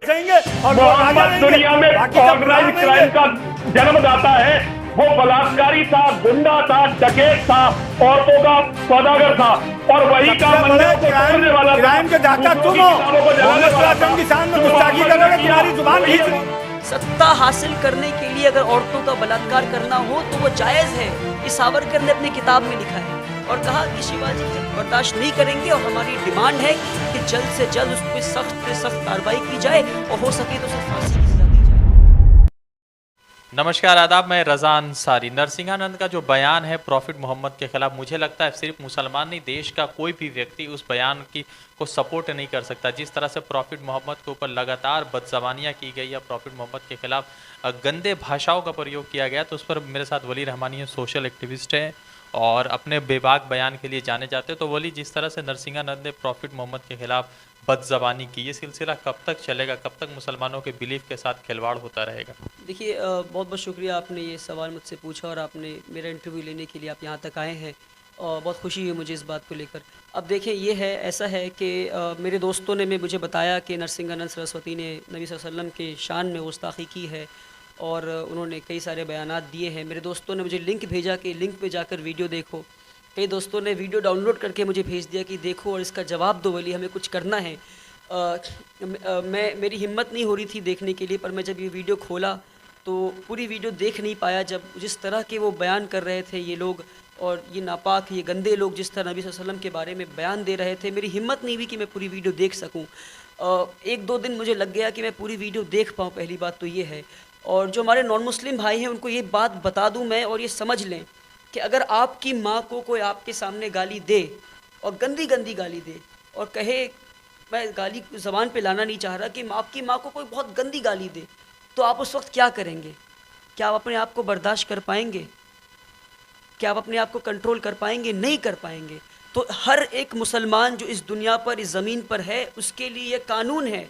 मोहम्मद दुनिया में organise crime का जन्मदाता है। वो बलात्कारी था, गुंडा था, डकैत था, औरतों का सौदागर था और वही का करने वाला क्राइम के दाता तुम हो। मोहम्मद के सामने गुस्ताखी करोगे, तुम्हारी जुबान खींच। सत्ता हासिल करने के लिए अगर औरतों का बलात्कार करना हो तो वो जायज़ है। ये सावरकर ने अपनी किताब में लिखा है और कहा कि शिवाजी बर्दाश्त नहीं करेंगे और हमारी डिमांड है कि जल्द से जल्द उस पर सख्त से सख्त कार्रवाई की जाए और हो सके तो उसे फांसी की सजा दी जाए। नमस्कार आदाब, मैं रज़ा अंसारी। नरसिंहानंद का जो बयान है प्रॉफिट मोहम्मद के खिलाफ, मुझे लगता है सिर्फ मुसलमान नहीं, देश का कोई भी व्यक्ति उस बयान को सपोर्ट नहीं कर सकता। जिस तरह से प्रॉफिट मोहम्मद के ऊपर लगातार बदज़बानियाँ की गई है, प्रॉफिट मोहम्मद के खिलाफ गंदे भाषाओं का प्रयोग किया गया, तो उस पर मेरे साथ वली रहमानी है, सोशल एक्टिविस्ट है और अपने बेबाक बयान के लिए जाने जाते हैं। तो वली, जिस तरह से नरसिंहानंद ने प्रॉफिट मोहम्मद के खिलाफ बदज़बानी की, ये सिलसिला कब तक चलेगा? कब तक मुसलमानों के बिलीफ के साथ खिलवाड़ होता रहेगा? देखिए, बहुत बहुत शुक्रिया आपने ये सवाल मुझसे पूछा और आपने मेरा इंटरव्यू लेने के लिए आप यहाँ तक आए हैं और बहुत खुशी हुई मुझे इस बात को लेकर। अब देखिए, ये है ऐसा है कि मेरे दोस्तों ने मुझे बताया कि नरसिंहानंद सरस्वती ने नबी सल्लल्लाहु अलैहि वसल्लम के शान में गुस्ताखी की है और उन्होंने कई सारे बयानात दिए हैं। मेरे दोस्तों ने मुझे लिंक भेजा कि लिंक पे जाकर वीडियो देखो। कई दोस्तों ने वीडियो डाउनलोड करके मुझे भेज दिया कि देखो और इसका जवाब दो वली, हमें कुछ करना है। मेरी हिम्मत नहीं हो रही थी देखने के लिए, पर मैं जब ये वीडियो खोला तो पूरी वीडियो देख नहीं पाया। जब जिस तरह के वो बयान कर रहे थे ये लोग और ये नापाक, ये गंदे लोग जिस तरह नबी सल्लल्लाहु अलैहि वसल्लम के बारे में बयान दे रहे थे, मेरी हिम्मत नहीं हुई कि मैं पूरी वीडियो देख सकूं। एक दो दिन मुझे लग गया कि मैं पूरी वीडियो देख पाऊँ, पहली बात तो ये है। और जो हमारे नॉन मुस्लिम भाई हैं उनको ये बात बता दूं मैं और ये समझ लें कि अगर आपकी माँ को कोई आपके सामने गाली दे और गंदी गंदी गाली दे और कहे, मैं गाली ज़बान पे लाना नहीं चाह रहा, कि आपकी माँ को कोई बहुत गंदी गाली दे, तो आप उस वक्त क्या करेंगे? क्या आप अपने आप को बर्दाश्त कर पाएंगे? क्या आप अपने आप को कंट्रोल कर पाएंगे? नहीं कर पाएंगे। तो हर एक मुसलमान जो इस दुनिया पर, इस ज़मीन पर है, उसके लिए ये कानून है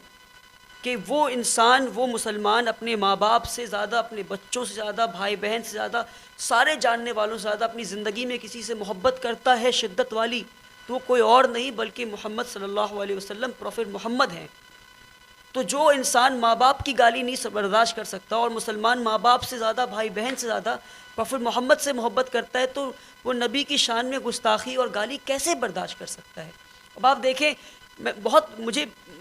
कि वो इंसान, वो मुसलमान अपने माँ बाप से ज़्यादा, अपने बच्चों से ज़्यादा, भाई बहन से ज़्यादा, सारे जानने वालों से ज़्यादा अपनी ज़िंदगी में किसी से मोहब्बत करता है शिद्दत वाली, तो वो कोई और नहीं बल्कि मोहम्मद सल्लल्लाहु अलैहि वसल्लम, प्रॉफिट मोहम्मद हैं। तो जो इंसान माँ बाप की गाली नहीं बर्दाश्त कर सकता और मुसलमान माँ बाप से ज़्यादा, भाई बहन से ज़्यादा प्रॉफिट मोहम्मद से मोहब्बत करता है, तो वो नबी की शान में गुस्ताखी और गाली कैसे बर्दाश्त कर सकता है? अब आप देखें,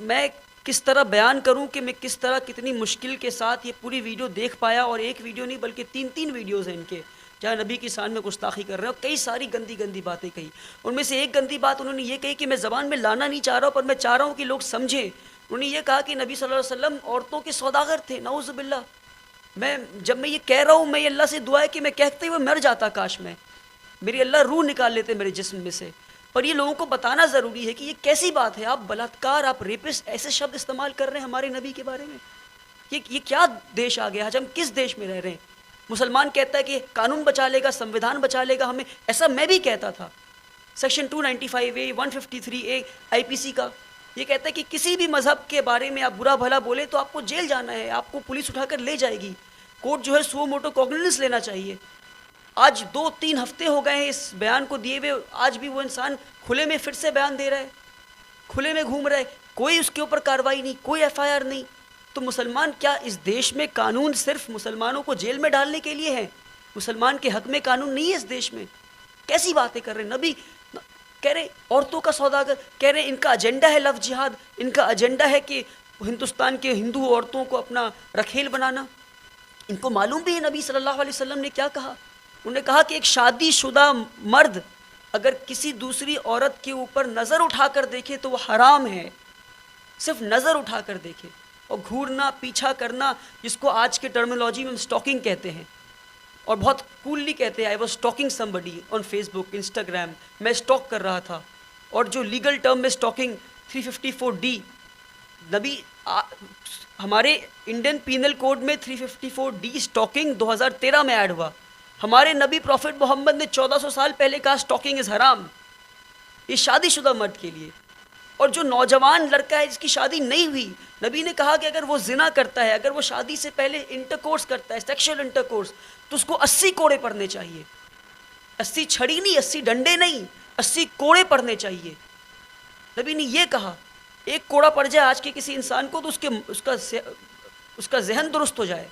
मैं किस तरह बयान करूं कि मैं किस तरह, कितनी मुश्किल के साथ ये पूरी वीडियो देख पाया। और एक वीडियो नहीं बल्कि तीन वीडियोज़ हैं इनके, जहाँ नबी की शान में गुस्ताखी कर रहे हैं और कई सारी गंदी गंदी बातें कही। उनमें से एक गंदी बात उन्होंने ये कही कि मैं ज़बान में लाना नहीं चाह रहा हूँ, पर मैं चाह रहा हूँ कि लोग समझें। उन्होंने ये कहा कि नबी सल्लल्लाहु अलैहि वसल्लम औरतों के सौदागर थे। नऊज़ बिल्लाह। जब मैं ये कह रहा हूँ, मैं ये अल्लाह से दुआ है कि मैं कहते हुए मर जाता, काश मैं, मेरी अल्लाह रूह निकाल लेते मेरे जिस्म में से। पर ये लोगों को बताना ज़रूरी है कि ये कैसी बात है, आप बलात्कार, आप रेपिस्ट, ऐसे शब्द इस्तेमाल कर रहे हैं हमारे नबी के बारे में। ये क्या देश आ गया? आज हम किस देश में रह रहे हैं? मुसलमान कहता है कि कानून बचा लेगा, संविधान बचा लेगा हमें, ऐसा मैं भी कहता था। सेक्शन 295A, 153A IPC का ये कहता है कि किसी भी मज़हब के बारे में आप बुरा भला बोले तो आपको जेल जाना है, आपको पुलिस उठाकर ले जाएगी। कोर्ट जो है सुओ मोटो कॉग्निजेंस लेना चाहिए। आज 2-3 हफ्ते हो गए हैं इस बयान को दिए हुए, आज भी वो इंसान खुले में फिर से बयान दे रहा है, खुले में घूम रहा है, कोई उसके ऊपर कार्रवाई नहीं, कोई FIR नहीं। तो मुसलमान, क्या इस देश में कानून सिर्फ मुसलमानों को जेल में डालने के लिए है? मुसलमान के हक में कानून नहीं है इस देश में? कैसी बातें कर रहे हैं? नबी कह रहे औरतों का सौदागर, कह रहे इनका एजेंडा है लव जिहाद, इनका एजेंडा है कि हिंदुस्तान के हिंदू औरतों को अपना रखेल बनाना। इनको मालूम भी है नबी सल्लल्लाहु अलैहि वसल्लम ने क्या कहा। उन्होंने कहा कि एक शादीशुदा मर्द अगर किसी दूसरी औरत के ऊपर नज़र उठाकर देखे तो वो हराम है, सिर्फ नज़र उठाकर देखे। और घूरना, पीछा करना, जिसको आज के टर्मिनोलॉजी में हम स्टॉकिंग कहते हैं और बहुत कूलली कहते हैं, I was stalking somebody on Facebook, Instagram, मैं स्टॉक कर रहा था। और जो लीगल टर्म में स्टॉकिंग 354D, नबी हमारे इंडियन पीनल कोड में 354D स्टॉकिंग 2013 में ऐड हुआ। हमारे नबी प्रॉफिट मोहम्मद ने 1400 साल पहले कहा स्टॉकिंग इज़ हराम, ये शादीशुदा मर्द के लिए। और जो नौजवान लड़का है जिसकी शादी नहीं हुई, नबी ने कहा कि अगर वो जिना करता है, अगर वो शादी से पहले इंटरकोर्स करता है, सेक्सुअल इंटरकोर्स, तो उसको 80 कोड़े पड़ने चाहिए। 80 छड़ी नहीं, 80 डंडे नहीं, 80 कोड़े पड़ने चाहिए। नबी ने ये कहा। एक कोड़ा पड़ जाए आज के किसी इंसान को तो उसका जहन दुरुस्त हो जाए।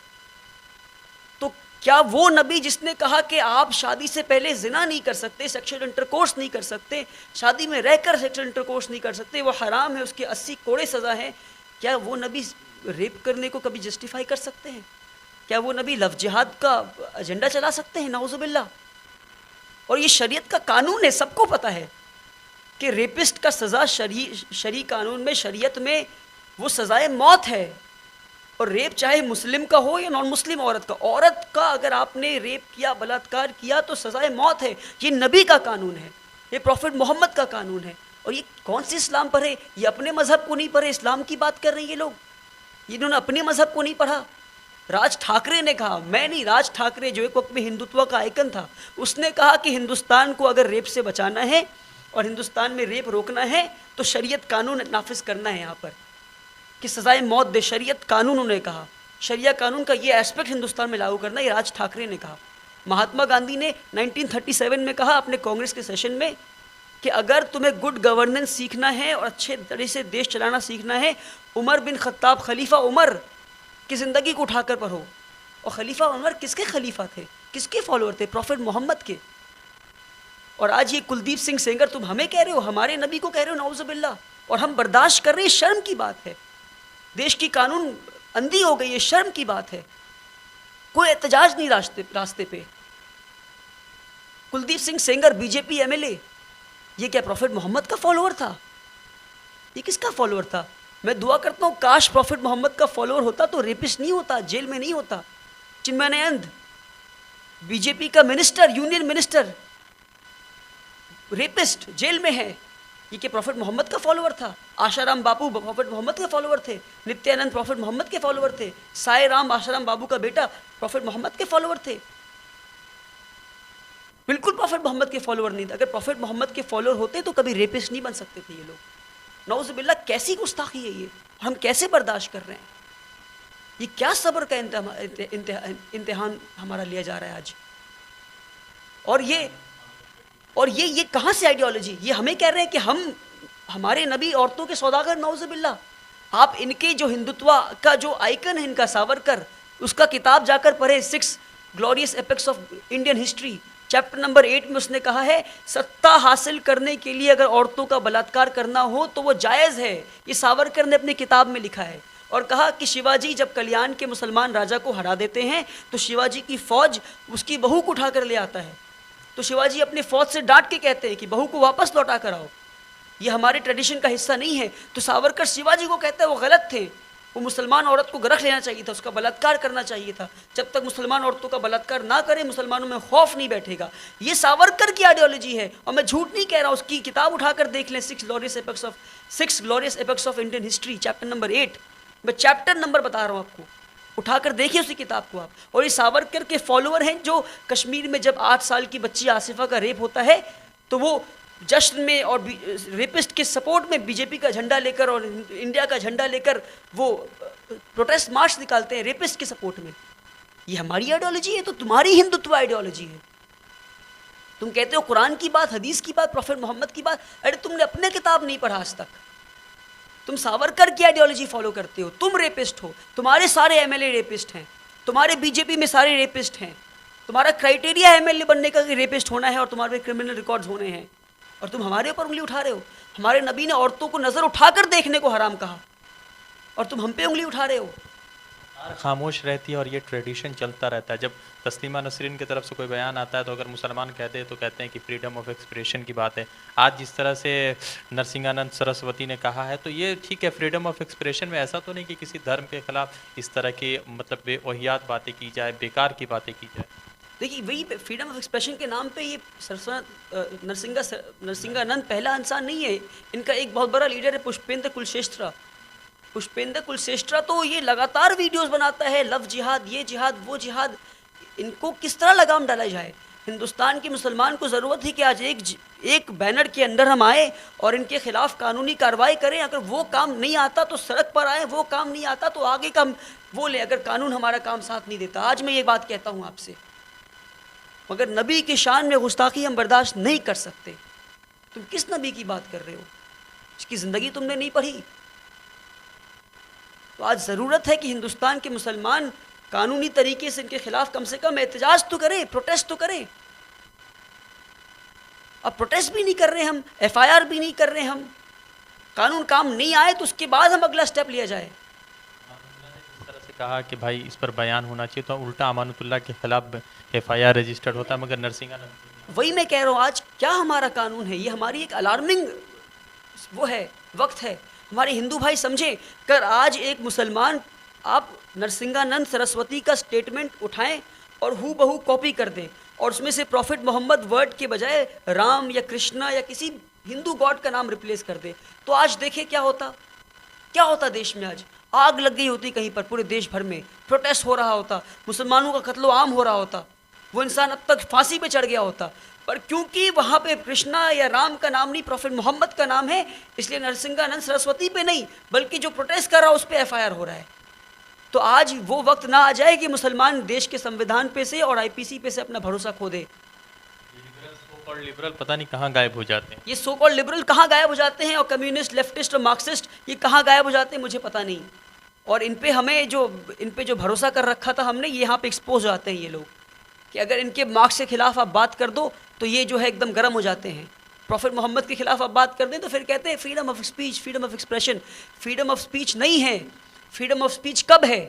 तो क्या वो नबी जिसने कहा कि आप शादी से पहले जिना नहीं कर सकते, सेक्सुअल इंटरकोर्स नहीं कर सकते, शादी में रहकर सेक्सुअल इंटरकोर्स नहीं कर सकते, वो हराम है, उसके 80 कोड़े सज़ा है, क्या वो नबी रेप करने को कभी जस्टिफाई कर सकते हैं? क्या वो नबी लव जिहाद का एजेंडा चला सकते हैं? नाउज़ुबिल्लाह। और ये शरीयत का कानून है, सबको पता है कि रेपिस्ट का सज़ा शरी कानून में, शरीयत में वो सज़ाए मौत है। और रेप चाहे मुस्लिम का हो या नॉन मुस्लिम औरत का अगर आपने रेप किया, बलात्कार किया तो सज़ाए मौत है। ये नबी का कानून है, ये प्रॉफिट मोहम्मद का कानून है। और ये कौन सी इस्लाम पर है? ये अपने मज़हब को नहीं पढ़े, इस्लाम की बात कर रहे हैं ये लोग। इन्होंने अपने मज़हब को नहीं पढ़ा। राज ठाकरे ने कहा, मैं नहीं, राज ठाकरे जो एक वक्त में हिंदुत्व का आइकन था, उसने कहा कि हिंदुस्तान को अगर रेप से बचाना है और हिंदुस्तान में रेप रोकना है तो शरीयत कानून नाफिज करना है यहाँ पर कि सज़ाए मौत दे। शरीयत कानून उन्होंने कहा, शरिया कानून का ये एस्पेक्ट हिंदुस्तान में लागू करना, ये राज ठाकरे ने कहा। महात्मा गांधी ने 1937 में कहा अपने कांग्रेस के सेशन में कि अगर तुम्हें गुड गवर्नेंस सीखना है और अच्छे तरह से देश चलाना सीखना है, उमर बिन खत्ताब, खलीफा उमर की ज़िंदगी को उठाकर पढ़ो। और खलीफा उमर किसके खलीफा थे, किसके फॉलोअर थे? प्रॉफिट मोहम्मद के। और आज ये कुलदीप सिंह सेंगर तुम हमें कह रहे हो, हमारे नबी को कह रहे हो, नाउज़ुबिल्लाह। और हम बर्दाश्त कर रहे हैं, शर्म की बात है। देश की कानून अंधी हो गई है, शर्म की बात है। कोई एहतजाज नहीं रास्ते पे। कुलदीप सिंह सेंगर बीजेपी एमएलए, ये क्या प्रॉफिट मोहम्मद का फॉलोअर था? ये किसका फॉलोअर था? मैं दुआ करता हूँ काश प्रॉफिट मोहम्मद का फॉलोअर होता तो रेपिस्ट नहीं होता, जेल में नहीं होता। चिन्मयानंद बीजेपी का minister, union minister, rapist jail में है। ये क्या प्रॉफिट मोहम्मद का फॉलोअर था? आशाराम बापू प्रॉफिट मोहम्मद के फॉलोअर थे, नित्यानंद प्रॉफिट मोहम्मद के फॉलोअर थे, साई राम आशाराम बाबू का बेटा प्रॉफिट मोहम्मद के फॉलोअर थे। बिल्कुल प्रॉफिट मोहम्मद के फॉलोअर नहीं थे। अगर प्रॉफिट मोहम्मद के फॉलोअर होते तो कभी रेपिस्ट नहीं बन सकते थे ये लोग। नौज़ुबिल्लाह, कैसी गुस्ताखी है ये, और हम कैसे बर्दाश्त कर रहे हैं? ये क्या सब्र का इम्तिहान हमारा लिया जा रहा है आज? और ये कहाँ से आइडियोलॉजी? ये हमें कह रहे हैं कि हमारे नबी औरतों के सौदागर, नाउज़ुबिल्लाह। आप इनके जो हिंदुत्व का जो आइकन है इनका, सावरकर, उसका किताब जाकर पढ़े, 6 glorious epics of Indian history, chapter number 8 में उसने कहा है सत्ता हासिल करने के लिए अगर औरतों का बलात्कार करना हो तो वो जायज़ है। ये सावरकर ने अपनी किताब में लिखा है। और कहा कि शिवाजी जब कल्याण के मुसलमान राजा को हरा देते हैं तो शिवाजी की फौज उसकी बहू को उठा कर ले आता है। तो शिवाजी अपने फौज से डांट के कहते हैं कि बहू को वापस लौटा कर आओ, ये हमारे ट्रेडिशन का हिस्सा नहीं है। तो सावरकर शिवाजी को कहते हैं वो गलत थे, वो मुसलमान औरत को गरख लेना चाहिए था, उसका बलात्कार करना चाहिए था। जब तक मुसलमान औरतों का बलात्कार ना करें मुसलमानों में खौफ नहीं बैठेगा। ये सावरकर की आइडियोलॉजी है और मैं झूठ नहीं कह रहा। उसकी किताब उठाकर देख लें, 6 glorious epics of Indian history, chapter number 8। मैं चैप्टर नंबर बता रहा हूँ आपको, उठाकर देखिए उसी किताब को आप। और ये सावरकर के फॉलोअर हैं जो कश्मीर में जब 8 साल की बच्ची आसिफा का रेप होता है तो वो जश्न में और रेपिस्ट के सपोर्ट में बीजेपी का झंडा लेकर और इंडिया का झंडा लेकर वो प्रोटेस्ट मार्च निकालते हैं रेपिस्ट के सपोर्ट में। ये हमारी आइडियोलॉजी है तो तुम्हारी हिंदुत्व आइडियोलॉजी है। तुम कहते हो कुरान की बात, हदीस की बात, प्रॉफिट मोहम्मद की बात, अरे तुमने अपने किताब नहीं पढ़ा आज तक। तुम सावरकर की आइडियोलॉजी फॉलो करते हो, तुम रेपिस्ट हो, तुम्हारे सारे एमएलए रेपिस्ट हैं, तुम्हारे बीजेपी में सारे रेपिस्ट हैं, तुम्हारा क्राइटेरिया एमएलए बनने का कि रेपिस्ट होना है और तुम्हारे क्रिमिनल रिकॉर्ड्स होने हैं, और तुम हमारे ऊपर उंगली उठा रहे हो। हमारे नबी ने औरतों को नजर उठाकर देखने को हराम कहा और तुम हम पे उंगली उठा रहे हो। खामोश रहती है और ये ट्रेडिशन चलता रहता है। जब तस्लीमा नसरीन की तरफ से कोई बयान आता है तो अगर मुसलमान कहते हैं तो कहते हैं कि फ्रीडम ऑफ एक्सप्रेशन की बात है। आज जिस तरह से नरसिंहानंद सरस्वती ने कहा है तो ये ठीक है, फ्रीडम ऑफ एक्सप्रेशन में ऐसा तो नहीं कि किसी धर्म के खिलाफ इस तरह की मतलब बेओहियात बातें की जाए, बेकार की बातें की जाए। देखिए वही फ्रीडम ऑफ एक्सप्रेशन के नाम पे ये नरसिंहानंद पहला इंसान नहीं है। इनका एक बहुत बड़ा लीडर है पुष्पेंद्र कुलश्रेष्ठ। पुष्पेंद्र कुलश्रेष्ठ तो ये लगातार वीडियोस बनाता है, लव जिहाद, ये जिहाद, वो जिहाद। इनको किस तरह लगाम डाला जाए? हिंदुस्तान के मुसलमान को ज़रूरत है कि आज एक बैनर के अंदर हम आए और इनके खिलाफ कानूनी कार्रवाई करें। अगर वो काम नहीं आता तो सड़क पर आए, वो काम नहीं आता तो आगे का वो ले, अगर कानून हमारा काम साथ नहीं देता। आज मैं ये बात कहता हूँ आपसे, मगर नबी की शान में गुस्ताखी हम बर्दाश्त नहीं कर सकते। तुम किस नबी की बात कर रहे हो? इसकी ज़िंदगी तुमने नहीं पढ़ी, तो आज ज़रूरत है कि हिंदुस्तान के मुसलमान कानूनी तरीके से इनके खिलाफ कम से कम एहतजाज तो करें, प्रोटेस्ट तो करें। अब प्रोटेस्ट भी नहीं कर रहे हम, FIR भी नहीं कर रहे हम, कानून काम नहीं आए तो उसके बाद हम अगला स्टेप लिया जाए। इस तरह से कहा कि भाई इस पर बयान होना चाहिए, तो उल्टा अमानुतुल्लाह के खिलाफ FIR रजिस्टर्ड होता है, मगर नरसिंहानंद वही मैं कह रहा हूँ, आज क्या हमारा कानून है, ये हमारी एक अलार्मिंग वो है, वक्त है। हमारे हिंदू भाई समझें, कर आज एक मुसलमान आप नरसिंहानंद सरस्वती का स्टेटमेंट उठाएं और हू बहू कॉपी कर दें और उसमें से प्रॉफिट मोहम्मद वर्ड के बजाय राम या कृष्णा या किसी हिंदू गॉड का नाम रिप्लेस कर दे, तो आज देखिए क्या होता देश में। आज आग लग गई होती कहीं पर, पूरे देश भर में प्रोटेस्ट हो रहा होता, मुसलमानों का कत्लो आम हो रहा होता, वो इंसान अब तक फांसी पे चढ़ गया होता, पर क्योंकि वहाँ पे कृष्णा या राम का नाम नहीं, प्रॉफिट मोहम्मद का नाम है, इसलिए नरसिंहानंद सरस्वती पे नहीं बल्कि जो प्रोटेस्ट कर रहा है उस पर FIR हो रहा है। तो आज वो वक्त ना आ जाए कि मुसलमान देश के संविधान पे से और IPC पे से अपना भरोसा खो दे। लिबरल पता नहीं कहाँ गायब हो जाते हैं, ये सो कॉल्ड लिबरल कहाँ गायब हो जाते हैं, और कम्युनिस्ट, लेफ्टिस्ट और मार्क्सिस्ट ये कहाँ गायब हो जाते हैं मुझे पता नहीं। और इन पे जो भरोसा कर रखा था हमने, ये यहाँ पे एक्सपोज हो जाते हैं ये लोग, कि अगर इनके मार्क्स के खिलाफ आप बात कर दो तो ये जो है एकदम गर्म हो जाते हैं। प्रॉफिट मोहम्मद के खिलाफ आप बात कर दें तो फिर कहते हैं freedom of speech, freedom of expression. Freedom of speech नहीं है। फ्रीडम ऑफ स्पीच कब है,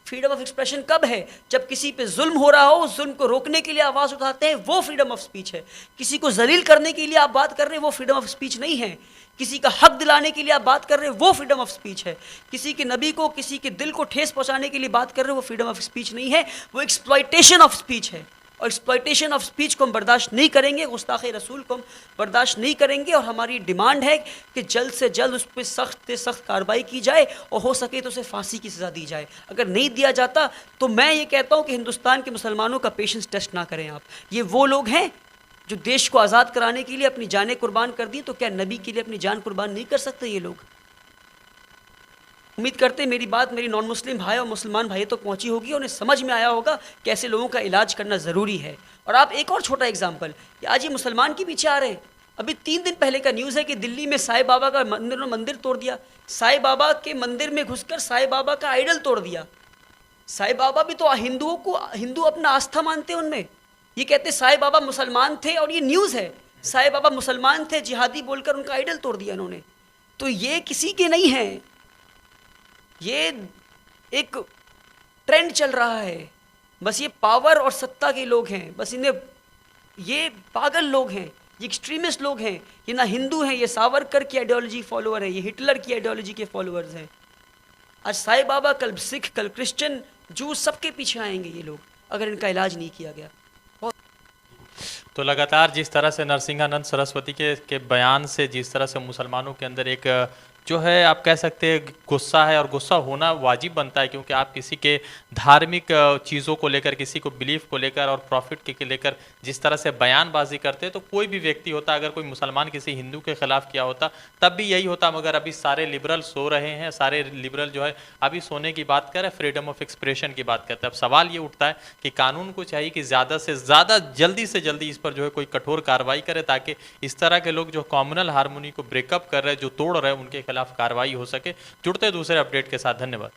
फ्रीडम ऑफ एक्सप्रेशन कब है? जब किसी पे जुल्म हो रहा हो, उस जुल्म को रोकने के लिए आवाज़ उठाते हैं, वो फ्रीडम ऑफ स्पीच है। किसी को जलील करने के लिए आप बात कर रहे हैं, वो फ्रीडम ऑफ स्पीच नहीं है। किसी का हक दिलाने के लिए आप बात कर रहे हैं, वो फ्रीडम ऑफ स्पीच है। किसी के नबी को, किसी के दिल को ठेस पहुंचाने के लिए बात कर रहे हो, वो फ्रीडम ऑफ स्पीच नहीं है, वो एक्सप्लॉयटेशन ऑफ स्पीच है। और एक्सप्लॉयटेशन ऑफ स्पीच को हम बर्दाश्त नहीं करेंगे, गुस्ताखे रसूल को हम बर्दाश्त नहीं करेंगे। और हमारी डिमांड है कि जल्द से जल्द उस पर सख्त से सख्त कार्रवाई की जाए और हो सके तो उसे फांसी की सज़ा दी जाए। अगर नहीं दिया जाता तो मैं ये कहता हूँ कि हिंदुस्तान के मुसलमानों का पेशेंस टेस्ट ना करें आप। ये वो लोग हैं जो देश को आज़ाद कराने के लिए अपनी जानें कुर्बान कर दी, तो क्या नबी के लिए अपनी जान कुर्बान नहीं कर सकते ये लोग? उम्मीद करते हैं मेरी बात मेरी नॉन मुस्लिम भाई और मुसलमान भाई तक पहुंची होगी, उन्हें समझ में आया होगा कि ऐसे लोगों का इलाज करना ज़रूरी है। और आप एक और छोटा एग्जाम्पल, आज ये मुसलमान के पीछे आ रहे हैं। अभी 3 दिन पहले का न्यूज़ है कि दिल्ली में साईं बाबा का मंदिर तोड़ दिया। साईं बाबा के मंदिर में घुसकर साईं बाबा का आइडल तोड़ दिया। साईं बाबा भी तो हिंदू अपना आस्था मानते हैं उनमें। ये कहते साईं बाबा मुसलमान थे, और ये न्यूज़ है, साईं बाबा मुसलमान थे, जिहादी बोलकर उनका आइडल तोड़ दिया इन्होंने। तो ये किसी के नहीं हैं, ये एक ट्रेंड चल रहा है। बस ये पावर और सत्ता के लोग हैं, बस इन्हें, ये पागल लोग हैं, ये एक्सट्रीमिस्ट लोग हैं। ये ना हिंदू हैं, ये सावरकर की आइडियोलॉजी फॉलोअर है, ये हिटलर की आइडियोलॉजी के फॉलोअर्स हैं। आज साईं बाबा, कल सिख, कल क्रिश्चियन, जूस, सबके पीछे आएंगे ये लोग अगर इनका इलाज नहीं किया गया। तो लगातार जिस तरह से नरसिंहानंद सरस्वती के बयान से जिस तरह से मुसलमानों के अंदर एक जो है आप कह सकते हैं गुस्सा है, और गुस्सा होना वाजिब बनता है, क्योंकि आप किसी के धार्मिक चीज़ों को लेकर, किसी को बिलीफ को लेकर और प्रॉफिट के लेकर जिस तरह से बयानबाजी करते हैं, तो कोई भी व्यक्ति होता, अगर कोई मुसलमान किसी हिंदू के खिलाफ किया होता तब भी यही होता। मगर अभी सारे लिबरल सो रहे हैं, सारे लिबरल जो है अभी सोने की बात कर रहे हैं, फ्रीडम ऑफ एक्सप्रेशन की बात करते हैं। अब सवाल ये उठता है कि कानून को चाहिए कि ज़्यादा से ज़्यादा, जल्दी से जल्दी इस पर जो है कोई कठोर कार्रवाई करे, ताकि इस तरह के लोग जो कॉम्युनल हार्मोनी को ब्रेकअप कर रहे हैं, जो तोड़ रहे हैं, उनके खिलाफ कार्रवाई हो सके। जुड़ते दूसरे अपडेट के साथ, धन्यवाद।